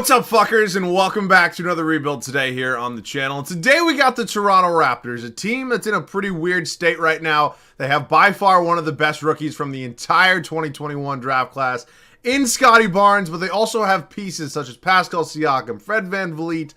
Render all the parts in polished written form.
What's up, fuckers, and welcome back to another rebuild today here on the channel. And today we got the Toronto Raptors, a team that's in a pretty weird state right now. They have by far one of the best rookies from the entire 2021 draft class in Scottie Barnes, but they also have pieces such as Pascal Siakam, Fred VanVleet.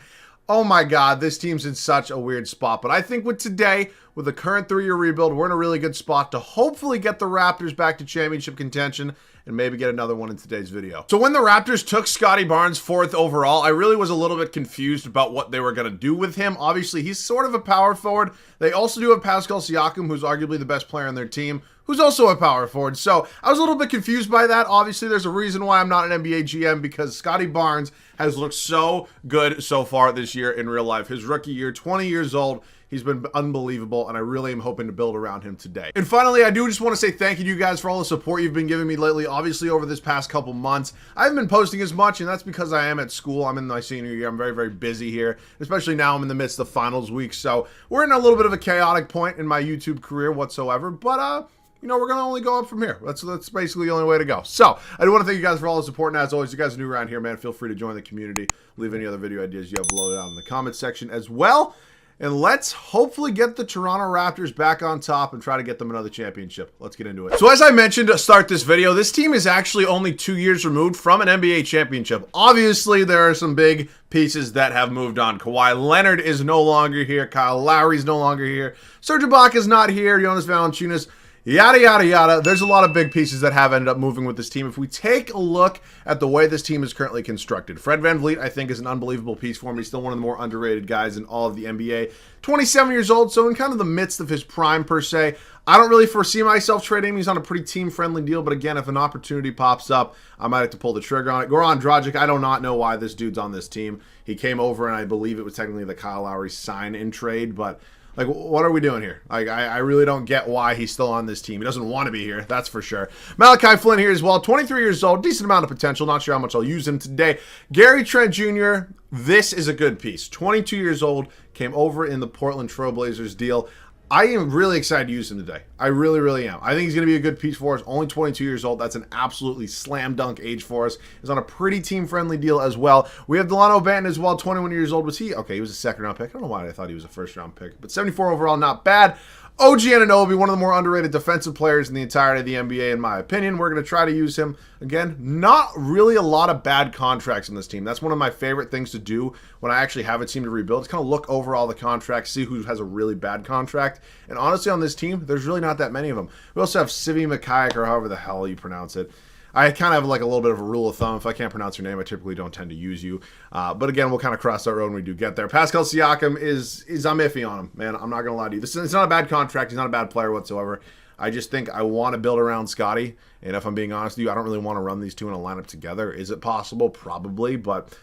Oh my God, this team's in such a weird spot. But I think with today, with the current 3-year rebuild, we're in a really good spot to hopefully get the Raptors back to championship contention and maybe get another one in today's video. So when the Raptors took Scottie Barnes 4th overall, I really was a little bit confused about what they were going to do with him. Obviously, he's sort of a power forward. They also do have Pascal Siakam, who's arguably the best player on their team, who's also a power forward. So I was a little bit confused by that. Obviously, there's a reason why I'm not an NBA GM, because Scottie Barnes has looked so good so far this year in real life. His rookie year, 20 years old. He's been unbelievable, and I really am hoping to build around him today. And finally, I do just want to say thank you to you guys for all the support you've been giving me lately. Obviously, over this past couple months, I haven't been posting as much, and that's because I am at school. I'm in my senior year. I'm very, very busy here, especially now I'm in the midst of finals week. So we're in a little bit of a chaotic point in my YouTube career whatsoever, but you know, we're going to only go up from here. That's basically the only way to go. So, I do want to thank you guys for all the support. And as always, you guys are new around here, man, feel free to join the community. Leave any other video ideas you have below down in the comment section as well. And let's hopefully get the Toronto Raptors back on top and try to get them another championship. Let's get into it. So as I mentioned to start this video, this team is actually only 2 years removed from an NBA championship. Obviously, there are some big pieces that have moved on. Kawhi Leonard is no longer here. Kyle Lowry's no longer here. Serge Ibaka's not here. Jonas Valanciunas. Yada, yada, yada. There's a lot of big pieces that have ended up moving with this team. If we take a look at the way this team is currently constructed, Fred VanVleet, I think, is an unbelievable piece for me. He's still one of the more underrated guys in all of the NBA. 27 years old, so in kind of the midst of his prime, per se. I don't really foresee myself trading him. He's on a pretty team-friendly deal, but again, if an opportunity pops up, I might have to pull the trigger on it. Goran Dragic, I do not know why this dude's on this team. He came over, and I believe it was technically the Kyle Lowry sign-in trade, but like, what are we doing here? Like, I really don't get why he's still on this team. He doesn't want to be here, that's for sure. Malachi Flynn here as well, 23 years old, decent amount of potential. Not sure how much I'll use him today. Trent Jr., this is a good piece. 22 years old, came over in the Portland Trailblazers deal. I am really excited to use him today. I really, really am. I think he's going to be a good piece for us. Only 22 years old. That's an absolutely slam dunk age for us. He's on a pretty team-friendly deal as well. We have Delano Banton as well, 21 years old. Was he? Okay, he was a second-round pick. I don't know why I thought he was a first-round pick. But 74 overall, not bad. OG Anunoby, one of the more underrated defensive players in the entirety of the NBA, in my opinion. We're going to try to use him. Again, not really a lot of bad contracts in this team. That's one of my favorite things to do when I actually have a team to rebuild. It's kind of look over all the contracts, see who has a really bad contract. And honestly, on this team, there's really not that many of them. We also have Sivi Mikhaik, or however the hell you pronounce it. I kind of have like a little bit of a rule of thumb. If I can't pronounce your name, I typically don't tend to use you. But again, we'll kind of cross that road when we do get there. Pascal Siakam I'm iffy on him, man. I'm not going to lie to you. It's not a bad contract. He's not a bad player whatsoever. I just think I want to build around Scottie. And if I'm being honest with you, I don't really want to run these two in a lineup together. Is it possible? Probably. But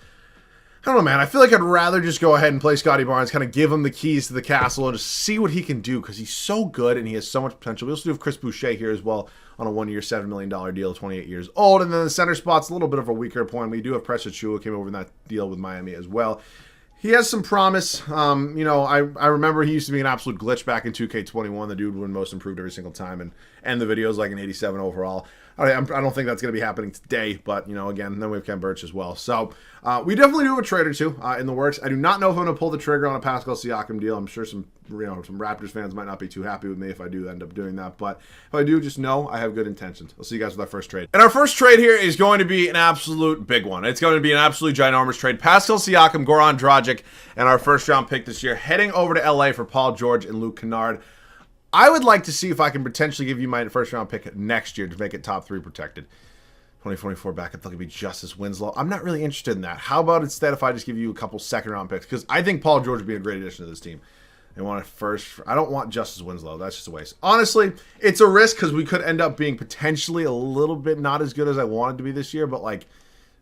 I don't know, man. I feel like I'd rather just go ahead and play Scottie Barnes, kind of give him the keys to the castle and just see what he can do, because he's so good and he has so much potential. We also do have Chris Boucher here as well on a 1-year, $7 million deal, 28 years old. And then the center spot's a little bit of a weaker point. We do have Precious Achiuwa, came over in that deal with Miami as well. He has some promise. You know, I remember he used to be an absolute glitch back in 2K21. The dude would win most improved every single time and end the videos like an 87 overall. I don't think that's going to be happening today, but, you know, again, then we have Ken Birch as well. So, we definitely do have a trade or two in the works. I do not know if I'm going to pull the trigger on a Pascal Siakam deal. I'm sure some Raptors fans might not be too happy with me if I do end up doing that. But if I do, just know I have good intentions. I'll see you guys with our first trade. And our first trade here is going to be an absolute big one. It's going to be an absolutely ginormous trade. Pascal Siakam, Goran Dragic, and our first-round pick this year, heading over to LA for Paul George and Luke Kennard. I would like to see if I can potentially give you my first-round pick next year to make it top 3 protected. 2024 backup, that could be Justice Winslow. I'm not really interested in that. How about instead if I just give you a couple second-round picks? Because I think Paul George would be a great addition to this team. I want it first. I don't want Justice Winslow. That's just a waste. Honestly, it's a risk because we could end up being potentially a little bit not as good as I wanted to be this year, but like,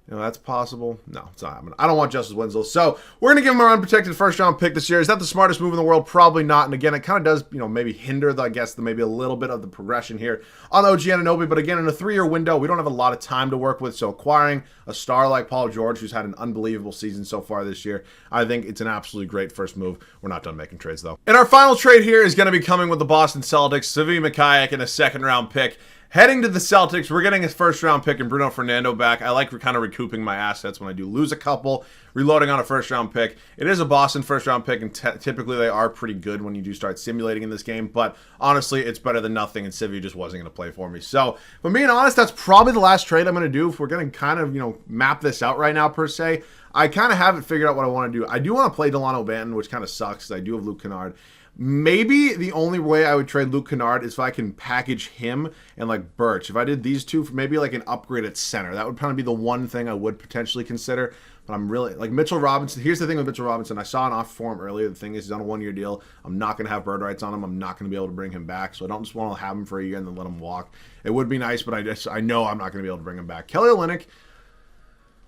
you know, that's possible. No, it's not. I don't want Justice Winslow. So we're going to give him our unprotected first-round pick this year. Is that the smartest move in the world? Probably not. And again, it kind of does, you know, maybe hinder, maybe a little bit of the progression here on OG Anunoby. But again, in a 3-year window, we don't have a lot of time to work with. So acquiring a star like Paul George, who's had an unbelievable season so far this year, I think it's an absolutely great first move. We're not done making trades, though. And our final trade here is going to be coming with the Boston Celtics, Sivi Mikhaik, and a second-round pick, Heading to the Celtics, we're getting a first-round pick and Bruno Fernando back. I like kind of recouping my assets when I do lose a couple, reloading on a first-round pick. It is a Boston first-round pick, and typically they are pretty good when you do start simulating in this game. But honestly, it's better than nothing, and Civi just wasn't going to play for me. So, if I'm being honest, that's probably the last trade I'm going to do. If we're going to kind of, map this out right now, per se, I kind of haven't figured out what I want to do. I do want to play Delano Banton, which kind of sucks, because I do have Luke Kennard. Maybe the only way I would trade Luke Kennard is if I can package him and like Birch. If I did these two for maybe like an upgrade at center, that would probably be the one thing I would potentially consider. But I'm really like Mitchell Robinson. Here's the thing with Mitchell Robinson. I saw an offer for him earlier. The thing is, he's on a 1-year deal. I'm not going to have bird rights on him. I'm not going to be able to bring him back. So I don't just want to have him for a year and then let him walk. It would be nice, but I know I'm not going to be able to bring him back. Kelly Olynyk.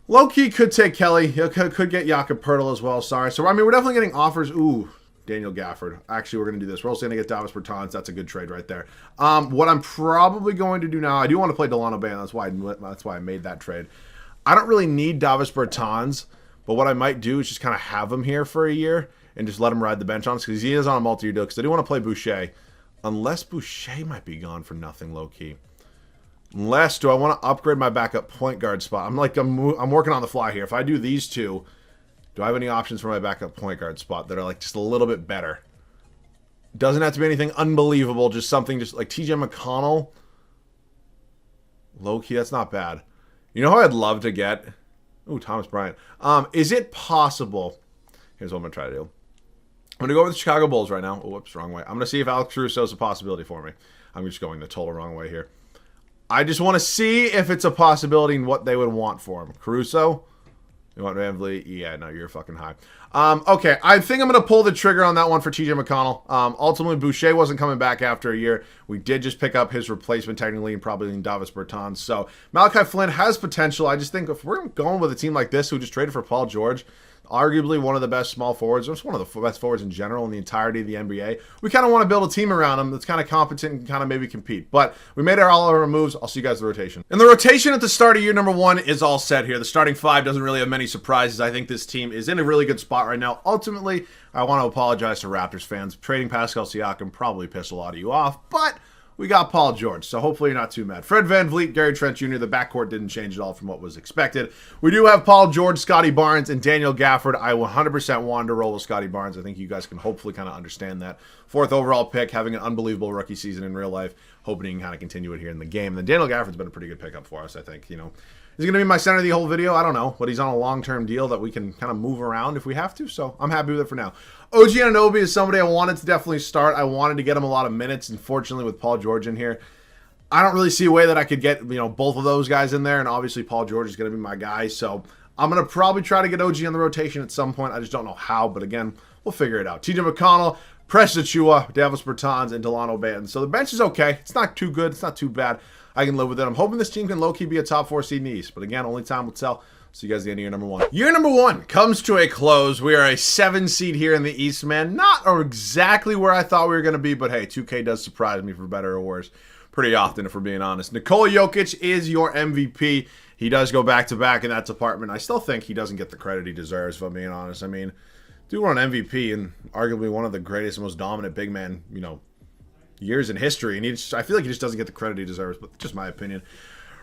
Low-key could take Kelly. He could get Jakob Poeltl as well. Sorry. So, I mean, we're definitely getting offers. Ooh. Daniel Gafford. Actually, we're going to do this. We're also going to get Davis Bertans. That's a good trade right there. What I'm probably going to do now, I do want to play Delano Banton. That's why I made that trade. I don't really need Davis Bertans, but what I might do is just kind of have him here for a year and just let him ride the bench on us because he is on a multi-year deal because I do want to play Boucher. Unless Boucher might be gone for nothing low-key. Unless, do I want to upgrade my backup point guard spot? I'm working on the fly here. If I do these two, do I have any options for my backup point guard spot that are like just a little bit better? Doesn't have to be anything unbelievable, just something just like TJ McConnell. Low-key, that's not bad. You know who I'd love to get? Ooh, Thomas Bryant. Is it possible? Here's what I'm going to try to do. I'm going to go with the Chicago Bulls right now. Oh, whoops, wrong way. I'm going to see if Alex Caruso is a possibility for me. I'm just going the total wrong way here. I just want to see if it's a possibility and what they would want for him. Caruso? You want Van Vliet? Yeah, no, you're fucking high. Okay, I think I'm going to pull the trigger on that one for TJ McConnell. Ultimately, Boucher wasn't coming back after a year. We did just pick up his replacement technically and probably in Davis Bertans. So Malachi Flynn has potential. I just think if we're going with a team like this who just traded for Paul George, arguably one of the best small forwards, just one of the best forwards in general in the entirety of the NBA. We kind of want to build a team around him that's kind of competent and kind of maybe compete. But we made all our moves. I'll see you guys in the rotation. And the rotation at the start of year number 1 is all set here. The starting 5 doesn't really have many surprises. I think this team is in a really good spot right now. Ultimately, I want to apologize to Raptors fans. Trading Pascal Siakam probably pissed a lot of you off, but we got Paul George, so hopefully you're not too mad. Fred VanVleet, Gary Trent Jr., the backcourt didn't change at all from what was expected. We do have Paul George, Scottie Barnes, and Daniel Gafford. I 100% wanted to roll with Scottie Barnes. I think you guys can hopefully kind of understand that. 4th overall pick, having an unbelievable rookie season in real life, hoping he can kind of continue it here in the game. And then Daniel Gafford's been a pretty good pickup for us, I think. Is he going to be my center of the whole video? I don't know, but he's on a long-term deal that we can kind of move around if we have to, so I'm happy with it for now. OG Anunoby is somebody I wanted to definitely start. I wanted to get him a lot of minutes, and fortunately with Paul George in here, I don't really see a way that I could get, both of those guys in there, and obviously Paul George is going to be my guy, so I'm going to probably try to get OG on the rotation at some point. I just don't know how, but again, we'll figure it out. TJ McConnell, Precious Achiuwa, Davis Bertans, and Delano Banton. So the bench is okay. It's not too good. It's not too bad. I can live with it. I'm hoping this team can low-key be a top 4 seed in the East, but again, only time will tell. See you guys at the end of year number 1. Year number 1 comes to a close. We are a 7 seed here in the East, man. Not exactly where I thought we were going to be, but hey, 2K does surprise me for better or worse pretty often, if we're being honest. Nikola Jokic is your MVP. He does go back-to-back in that department. I still think he doesn't get the credit he deserves, if I'm being honest. I mean, dude won MVP and arguably one of the greatest, most dominant big man, years in history. And I feel like he just doesn't get the credit he deserves, but just my opinion.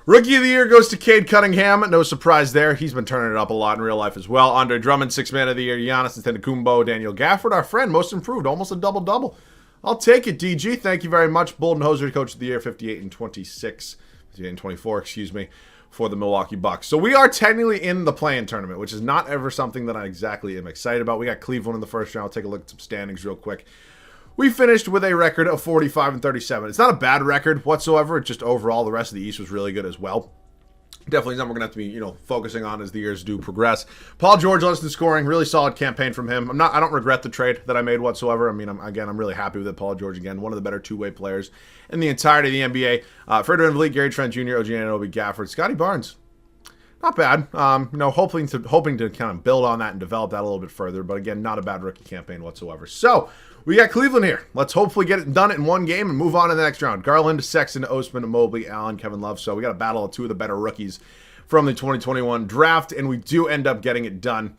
Rookie of the Year goes to Cade Cunningham. No surprise there. He's been turning it up a lot in real life as well. Andre Drummond, 6th Man of the Year. Giannis Antetokounmpo, Daniel Gafford, our friend, most improved, almost a double-double. I'll take it, DG. Thank you very much. Budenholzer, Coach of the Year, 58 and 26. 58 and 24, excuse me, for the Milwaukee Bucks. So we are technically in the play-in tournament, which is not ever something that I exactly am excited about. We got Cleveland in the first round. I'll take a look at some standings real quick. We finished with a record of 45 and 37. It's not a bad record whatsoever. It's just overall the rest of the East was really good as well. Definitely something we're going to have to be, focusing on as the years do progress. Paul George led us in scoring. Really solid campaign from him. I don't regret the trade that I made whatsoever. I mean, I'm really happy with it. Paul George, again, one of the better two-way players in the entirety of the NBA. Fred VanVleet, Gary Trent Jr., OG Anunoby, Gafford, Scottie Barnes. Not bad. Hoping to kind of build on that and develop that a little bit further. But again, not a bad rookie campaign whatsoever. So we got Cleveland here. Let's hopefully get it done in one game and move on to the next round. Garland, Sexton, Osman, Mobley, Allen, Kevin Love. So we got a battle of 2 of the better rookies from the 2021 draft, and we do end up getting it done.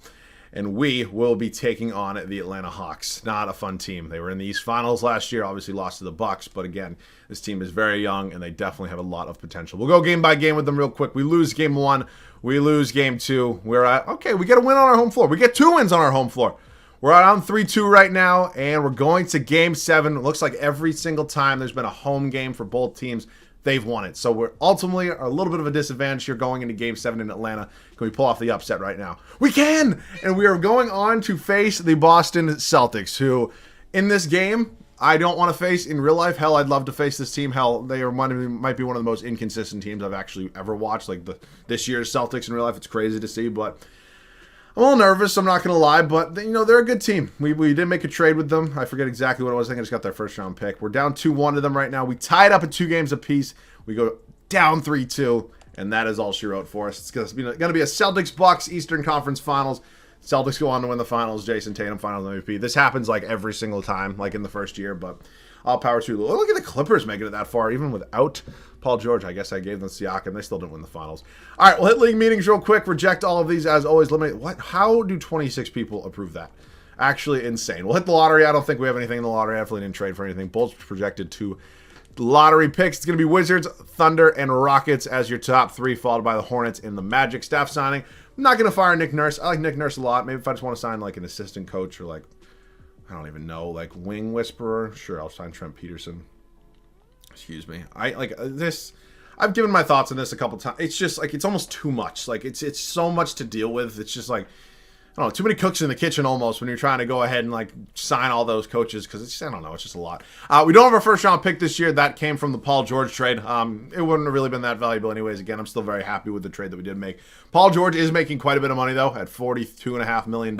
and we will be taking on the Atlanta Hawks. Not a fun team. They were in the East Finals last year, obviously lost to the Bucks, but again, this team is very young, and they definitely have a lot of potential. We'll go game by game with them real quick. We lose game 1. We lose game 2. We're at, okay, we get a win on our home floor. We get 2 wins on our home floor. We're on 3-2 right now, and we're going to game 7. It looks like every single time there's been a home game for both teams, they've won it. So we're ultimately a little bit of a disadvantage here going into game 7 in Atlanta. Can we pull off the upset right now? We can! And we are going on to face the Boston Celtics, who in this game, I don't want to face in real life. Hell, I'd love to face this team. Hell, they might be one of the most inconsistent teams I've actually ever watched. Like this year's Celtics in real life, it's crazy to see, but I'm a little nervous, I'm not going to lie, but you know, they're a good team. We did make a trade with them. I forget exactly what it was. I think I just got their first round pick. We're down 2-1 to them right now. We tied up at 2 games apiece. We go down 3-2, and that is all she wrote for us. It's going to be a Celtics-Bucks Eastern Conference Finals. Celtics go on to win the finals. Jason Tatum finals MVP. This happens like every single time, like in the first year, but all power to you. Look at the Clippers making it that far, even without Paul George. I guess I gave them Siakam. They still didn't win the finals. All right, we'll hit league meetings real quick. Reject all of these as always. Eliminate what? How do 26 people approve that? Actually insane. We'll hit the lottery. I don't think we have anything in the lottery. I definitely didn't trade for anything. Bolts projected to lottery picks. It's going to be Wizards, Thunder, and Rockets as your top 3, followed by the Hornets and the Magic. Staff signing. I'm not going to fire Nick Nurse. I like Nick Nurse a lot. Maybe if I just want to sign like an assistant coach or like, I don't even know, like wing whisperer. Sure, I'll sign Trent Peterson. Excuse me. I like this. I've given my thoughts on this a couple times. It's just like it's almost too much. Like it's so much to deal with. It's just like I don't know, too many cooks in the kitchen almost when you're trying to go ahead and like sign all those coaches because it's just, I don't know, it's just a lot. We don't have our first round pick this year. That came from the Paul George trade. It wouldn't have really been that valuable anyways. Again, I'm still very happy with the trade that we did make. Paul George is making quite a bit of money though at $42.5 million.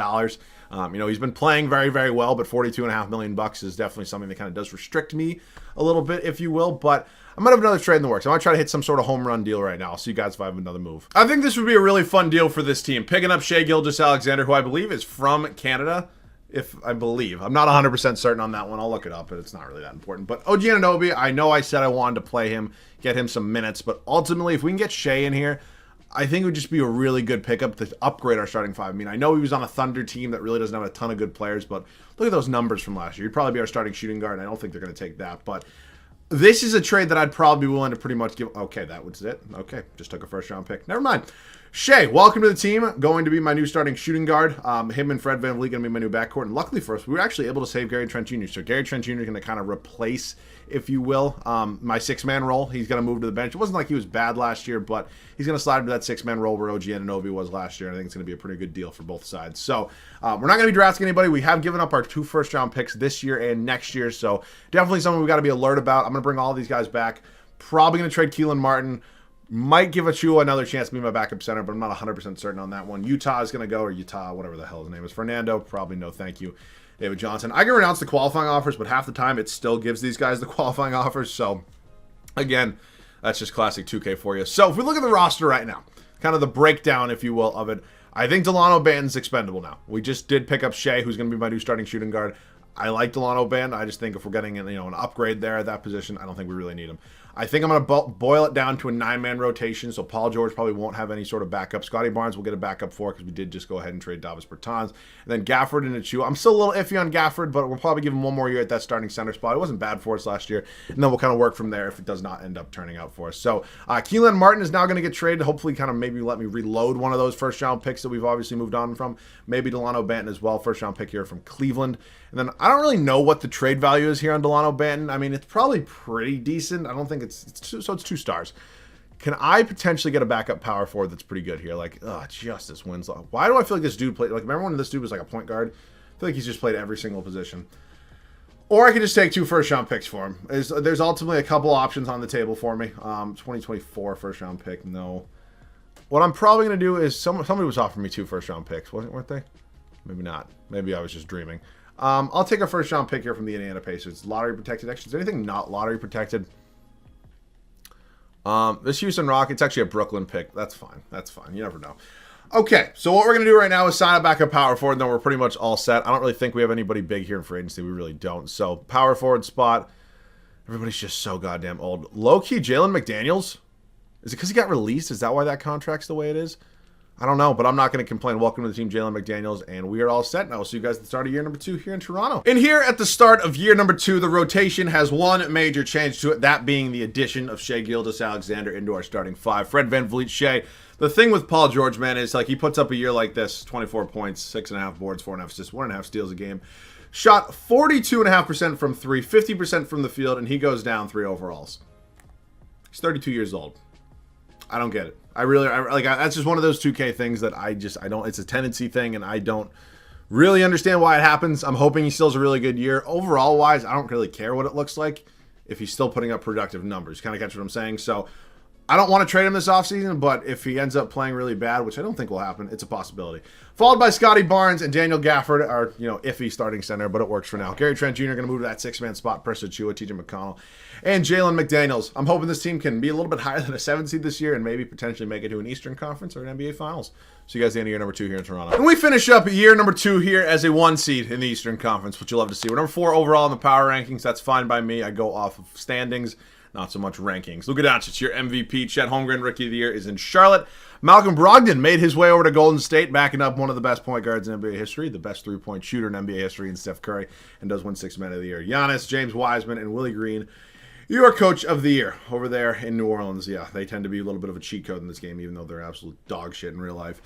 You know, he's been playing very, very well, but $42.5 million is definitely something that kind of does restrict me a little bit, if you will. But I'm going to have another trade in the works. I'm going to try to hit some sort of home run deal right now. I'll see you guys if I have another move. I think this would be a really fun deal for this team. Picking up Shai Gilgeous-Alexander, who I believe is from Canada. I'm not 100% certain on that one. I'll look it up, but it's not really that important. But OG Anunoby, I know I said I wanted to play him, get him some minutes. But ultimately, if we can get Shai in here, I think it would just be a really good pickup to upgrade our starting 5. I mean, I know he was on a Thunder team that really doesn't have a ton of good players, but look at those numbers from last year. He'd probably be our starting shooting guard, and I don't think they're going to take that. But this is a trade that I'd probably be willing to pretty much give. Okay, that was it. Okay, just took a first-round pick. Never mind. Shai, welcome to the team. Going to be my new starting shooting guard. Him and Fred VanVleet going to be my new backcourt. And luckily for us, we were actually able to save Gary Trent Jr. So Gary Trent Jr. is going to kind of replace, if you will, my 6-man role. He's going to move to the bench. It wasn't like he was bad last year, but he's going to slide into that 6-man role where OG Anunoby was last year. And I think it's going to be a pretty good deal for both sides. So we're not going to be drafting anybody. We have given up our 2 first-round picks this year and next year. So definitely something we've got to be alert about. I'm going to bring all these guys back. Probably going to trade Keelan Martin. Might give Achua another chance to be my backup center, but I'm not 100% certain on that one. Utah is going to go, or Utah, whatever the hell his name is. Fernando, probably no thank you. David Johnson. I can renounce the qualifying offers, but half the time it still gives these guys the qualifying offers. So, again, that's just classic 2K for you. So, if we look at the roster right now, kind of the breakdown, if you will, of it, I think Delano Banton's expendable now. We just did pick up Shai, who's going to be my new starting shooting guard. I like Delano Banton. I just think if we're getting an upgrade there at that position, I don't think we really need him. I think I'm going to boil it down to a 9-man rotation, so Paul George probably won't have any sort of backup. Scottie Barnes will get a backup for because we did just go ahead and trade Davis Bertans. And then Gafford and Achua. I'm still a little iffy on Gafford, but we'll probably give him one more year at that starting center spot. It wasn't bad for us last year, and then we'll kind of work from there if it does not end up turning out for us. So Keelan Martin is now going to get traded. Hopefully kind of maybe let me reload one of those first-round picks that we've obviously moved on from. Maybe Delano Banton as well, first-round pick here from Cleveland. And then I don't really know what the trade value is here on Delano Banton. I mean, it's probably pretty decent. I don't think it's 2 stars. Can I potentially get a backup power forward that's pretty good here? Like, Justice Winslow. Why do I feel like this dude played? Like, remember when this dude was like a point guard? I feel like he's just played every single position. Or I could just take 2 first-round picks for him. There's ultimately a couple options on the table for me. 2024 first-round pick, no. What I'm probably going to do is somebody was offering me 2 first-round picks, weren't they? Maybe not. Maybe I was just dreaming. I'll take a first-round pick here from the Indiana Pacers. Lottery protected. Actually, is there anything not lottery protected? This Houston Rockets, actually a Brooklyn pick. That's fine. That's fine. You never know. Okay, so what we're going to do right now is sign a backup power forward, and then we're pretty much all set. I don't really think we have anybody big here in free agency. We really don't. So, power forward spot. Everybody's just so goddamn old. Low-key Jalen McDaniels? Is it because he got released? Is that why that contract's the way it is? I don't know, but I'm not going to complain. Welcome to the team, Jalen McDaniels, and we are all set now. We'll see you guys at the start of year number 2 here in Toronto. And here at the start of year number 2, the rotation has one major change to it, that being the addition of Shai Gilgeous-Alexander into our starting 5. Fred VanVleet, Shai. The thing with Paul George, man, is like he puts up a year like this, 24 points, 6.5 boards, 4.5 assists, 1.5 steals a game. Shot 42.5% from 3, 50% from the field, and he goes down 3 overalls. He's 32 years old. I don't get it. That's just one of those 2K things that I don't, it's a tendency thing, and I don't really understand why it happens. I'm hoping he still has a really good year. Overall wise, I don't really care what it looks like if he's still putting up productive numbers. Kind of catch what I'm saying? So I don't want to trade him this offseason, but if he ends up playing really bad, which I don't think will happen, it's a possibility. Followed by Scottie Barnes and Daniel Gafford, our iffy starting center, but it works for now. Gary Trent Jr. going to move to that 6-man spot. Preston Chua, TJ McConnell, and Jalen McDaniels. I'm hoping this team can be a little bit higher than a 7 seed this year and maybe potentially make it to an Eastern Conference or an NBA Finals. See you guys at the end of year number 2 here in Toronto. And we finish up year number 2 here as a 1 seed in the Eastern Conference, which you'll love to see. We're number 4 overall in the power rankings. That's fine by me. I go off of standings, not so much rankings. Luka Doncic, your MVP. Chet Holmgren, Rookie of the Year, is in Charlotte. Malcolm Brogdon made his way over to Golden State, backing up one of the best point guards in NBA history, the best three-point shooter in NBA history in Steph Curry, and does win 6 Man of the Year. Giannis, James Wiseman, and Willie Green, your Coach of the Year over there in New Orleans. Yeah, they tend to be a little bit of a cheat code in this game, even though they're absolute dog shit in real life.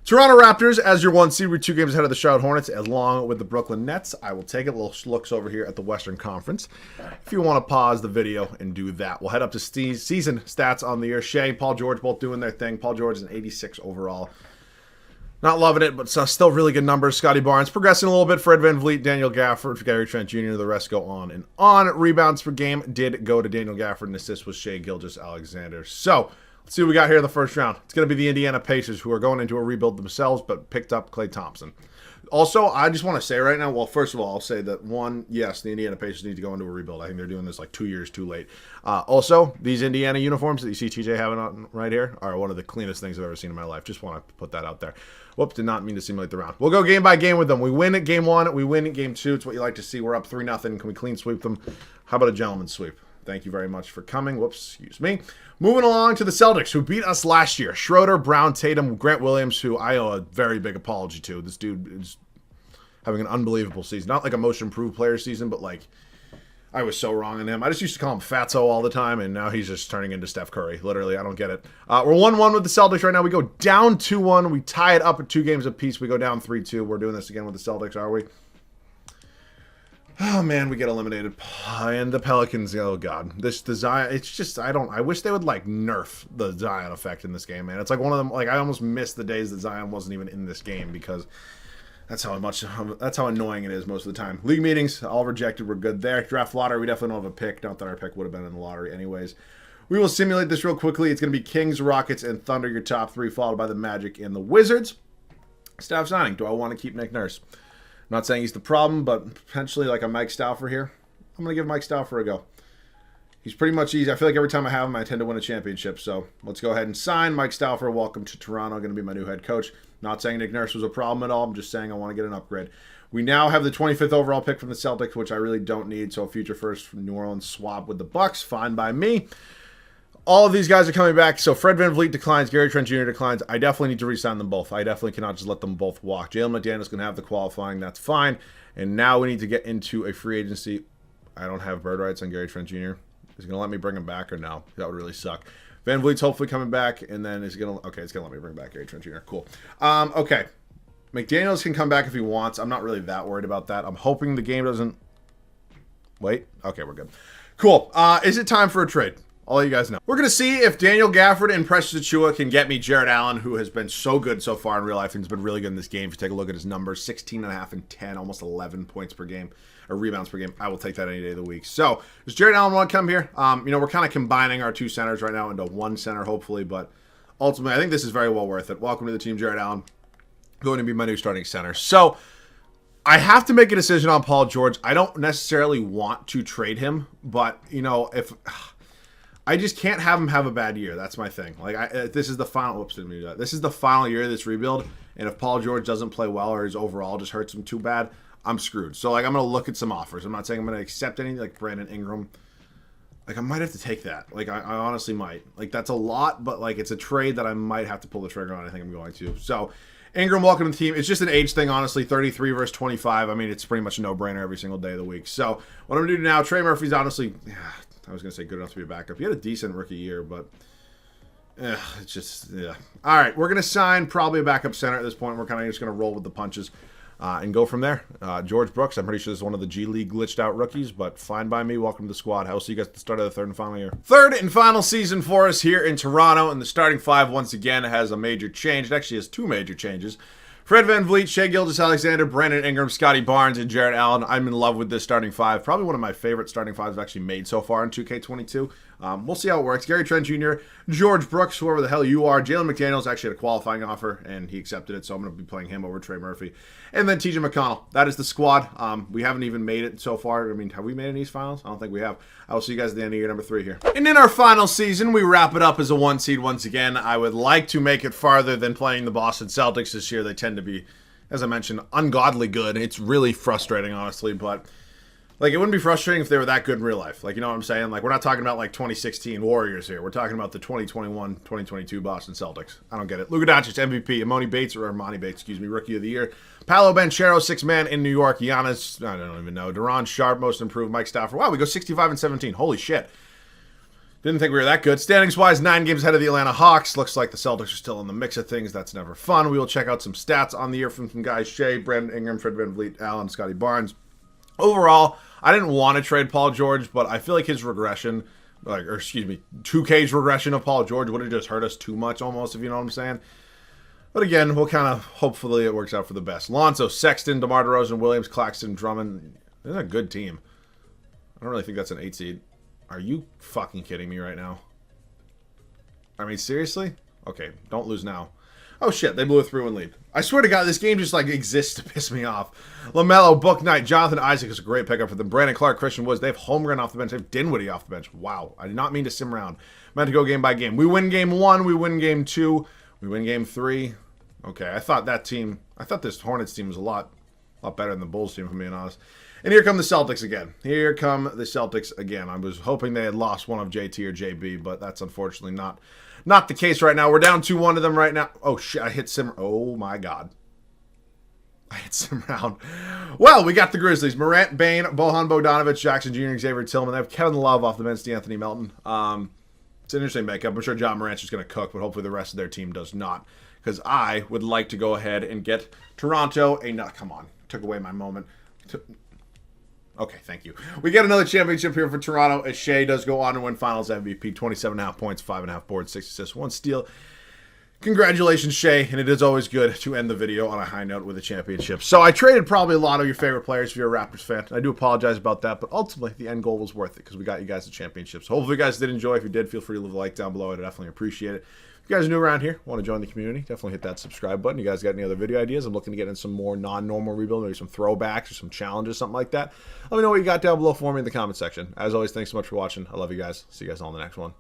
Toronto Raptors as your 1 seed. We're 2 games ahead of the Charlotte Hornets, along with the Brooklyn Nets. I will take a little looks over here at the Western Conference. If you want to pause the video and do that, we'll head up to season stats on the year. Shai, Paul George both doing their thing. Paul George is an 86 overall. Not loving it, but still really good numbers. Scottie Barnes progressing a little bit. Fred VanVleet, Daniel Gafford, Gary Trent Jr. The rest go on and on. Rebounds per game did go to Daniel Gafford, and assists was Shai Gilgeous-Alexander. So let's see what we got here in the first round. It's going to be the Indiana Pacers, who are going into a rebuild themselves, but picked up Klay Thompson. Also, I just want to say right now, well, first of all, I'll say that, one, yes, the Indiana Pacers need to go into a rebuild. I think they're doing this like 2 years too late. Also, these Indiana uniforms that you see TJ having on right here are one of the cleanest things I've ever seen in my life. Just want to put that out there. Whoops, did not mean to simulate the round. We'll go game by game with them. We win at game 1. We win at game 2. It's what you like to see. We're up 3-0. Can we clean sweep them? How about a gentleman's sweep? Thank you very much for coming. Whoops, excuse me. Moving along to the Celtics, who beat us last year. Schroeder, Brown, Tatum, Grant Williams, who I owe a very big apology to. This dude is having an unbelievable season. Not like a most improved player season, but like I was so wrong on him. I just used to call him Fatso all the time, and now he's just turning into Steph Curry. Literally, I don't get it. We're 1-1 with the Celtics right now. We go down 2-1. We tie it up at 2 games apiece. We go down 3-2. We're doing this again with the Celtics, are we? Oh man, we get eliminated. And the Pelicans, oh god. The Zion, it's just, I wish they would like nerf the Zion effect in this game, man. It's like one of them, like I almost miss the days that Zion wasn't even in this game because that's how annoying it is most of the time. League meetings, all rejected, we're good there. Draft lottery, we definitely don't have a pick. Not that our pick would have been in the lottery anyways. We will simulate this real quickly. It's going to be Kings, Rockets, and Thunder, your top 3, followed by the Magic and the Wizards. Staff signing, do I want to keep Nick Nurse? I'm not saying he's the problem, but potentially like a Mike Stauffer here. I'm going to give Mike Stauffer a go. He's pretty much easy. I feel like every time I have him, I tend to win a championship. So let's go ahead and sign Mike Stauffer. Welcome to Toronto. Going to be my new head coach. Not saying Nick Nurse was a problem at all. I'm just saying I want to get an upgrade. We now have the 25th overall pick from the Celtics, which I really don't need. So a future first from New Orleans swap with the Bucks. Fine by me. All of these guys are coming back. So Fred VanVleet declines. Gary Trent Jr. declines. I definitely need to re-sign them both. I definitely cannot just let them both walk. Jalen McDaniels going to have the qualifying. That's fine. And now we need to get into a free agency. I don't have bird rights on Gary Trent Jr. Is he going to let me bring him back or no? That would really suck. VanVleet's hopefully coming back. And then is he going to... Okay, it's going to let me bring back Gary Trent Jr. Cool. Okay. McDaniels can come back if he wants. I'm not really that worried about that. I'm hoping the game doesn't... Wait. Okay, we're good. Cool. Is it time for a trade? I'll let you guys know. We're going to see if Daniel Gafford and Preston Chua can get me Jarrett Allen, who has been so good so far in real life and has been really good in this game. If you take a look at his numbers, 16.5 and 10, almost 11 points per game, or rebounds per game. I will take that any day of the week. So, does Jarrett Allen want to come here? We're kind of combining our 2 centers right now into 1 center, hopefully, but ultimately, I think this is very well worth it. Welcome to the team, Jarrett Allen. Going to be my new starting center. So, I have to make a decision on Paul George. I don't necessarily want to trade him, but, if... I just can't have him have a bad year. That's my thing. Like, this is the final. Whoops, didn't mean to do that. This is the final year of this rebuild, and if Paul George doesn't play well or his overall just hurts him too bad, I'm screwed. So, like, I'm gonna look at some offers. I'm not saying I'm gonna accept anything like Brandon Ingram. Like, I might have to take that. Like, I honestly might. Like, that's a lot, but, like, it's a trade that I might have to pull the trigger on. I think I'm going to. So, Ingram, welcome to the team. It's just an age thing, honestly. 33 versus 25. I mean, it's pretty much a no-brainer every single day of the week. So, what I'm going to do now, Trey Murphy's honestly, I was going to say good enough to be a backup. He had a decent rookie year, but it's just, yeah. All right, we're going to sign probably a backup center at this point. We're kind of just going to roll with the punches. And go from there. George Brooks, I'm pretty sure this is one of the G League glitched out rookies, but fine by me. Welcome to the squad. I will see you guys at the start of the third and final year. Third and final season for us here in Toronto, and the starting five once again has a major change. It actually has two major changes. Fred VanVleet, Shai Gilgeous-Alexander, Brandon Ingram, Scottie Barnes, and Jarrett Allen. I'm in love with this starting five. Probably one of my favorite starting fives I've actually made so far in 2K22. We'll see how it works. Gary Trent Jr., George Brooks, whoever the hell you are. Jalen McDaniels actually had a qualifying offer, and he accepted it, so I'm going to be playing him over Trey Murphy. And then TJ McConnell. That is the squad. We haven't even made it so far. I mean, have we made any East Finals? I don't think we have. I will see you guys at the end of year number 3 here. And in our final season, we wrap it up as a 1 seed once again. I would like to make it farther than playing the Boston Celtics this year. They tend to be, as I mentioned, ungodly good. It's really frustrating, honestly, but like, it wouldn't be frustrating if they were that good in real life. Like, you know what I'm saying? Like, we're not talking about, like, 2016 Warriors here. We're talking about the 2021, 2022 Boston Celtics. I don't get it. Luka Doncic, MVP. Emoni Bates, Rookie of the Year. Paolo Banchero, 6th man in New York. Giannis, I don't even know. Duran Sharp, most improved. Mike Stafford. Wow, we go 65 and 17. Holy shit. Didn't think we were that good. Standings-wise, 9 games ahead of the Atlanta Hawks. Looks like the Celtics are still in the mix of things. That's never fun. We will check out some stats on the year from some guys. Shai, Brandon Ingram, Fred VanVleet, Allen, Scottie Barnes. Overall, I didn't want to trade Paul George, but I feel like his regression, 2K's regression of Paul George would have just hurt us too much almost, if you know what I'm saying. But again, we'll kind of, hopefully it works out for the best. Lonzo, Sexton, DeMar DeRozan, Williams, Claxton, Drummond. This is a good team. I don't really think that's an 8 seed. Are you fucking kidding me right now? I mean, seriously? Okay, don't lose now. Oh shit, they blew a 3-1 lead. I swear to God, this game just like exists to piss me off. LaMelo, Book Knight, Jonathan Isaac is a great pickup for them. Brandon Clark, Christian Woods, they have Holmgren off the bench. They have Dinwiddie off the bench. Wow, I did not mean to sim around. Meant to go game by game. We win game 1, we win game 2, we win game 3. Okay, I thought this Hornets team was a lot better than the Bulls team, if I'm being honest. And here come the Celtics again. Here come the Celtics again. I was hoping they had lost one of JT or JB, but that's unfortunately not the case right now. We're down 2-1 to them right now. Oh, shit. I hit Sim. Oh, my God. I hit Sim round. Well, we got the Grizzlies. Morant, Bane, Bohan Bogdanovic, Jackson Jr., Xavier Tillman. They have Kevin Love off the bench, D'Anthony Melton. It's an interesting makeup. I'm sure John Morant's just going to cook, but hopefully the rest of their team does not. Because I would like to go ahead and get Toronto a nut. Come on. Took away my moment. Okay, thank you. We get another championship here for Toronto as Shai does go on to win Finals MVP. 27.5 points, 5.5 boards, 6 assists, 1 steal. Congratulations, Shai, and it is always good to end the video on a high note with a championship. So I traded probably a lot of your favorite players if you're a Raptors fan. I do apologize about that, but ultimately the end goal was worth it because we got you guys the championship. So hopefully you guys did enjoy. If you did, feel free to leave a like down below. I'd definitely appreciate it. If you guys are new around here, want to join the community, definitely hit that subscribe button. You guys got any other video ideas? I'm looking to get in some more non-normal rebuild, maybe some throwbacks or some challenges, something like that. Let me know what you got down below for me in the comment section. As always, thanks so much for watching. I love you guys. See you guys all in the next one.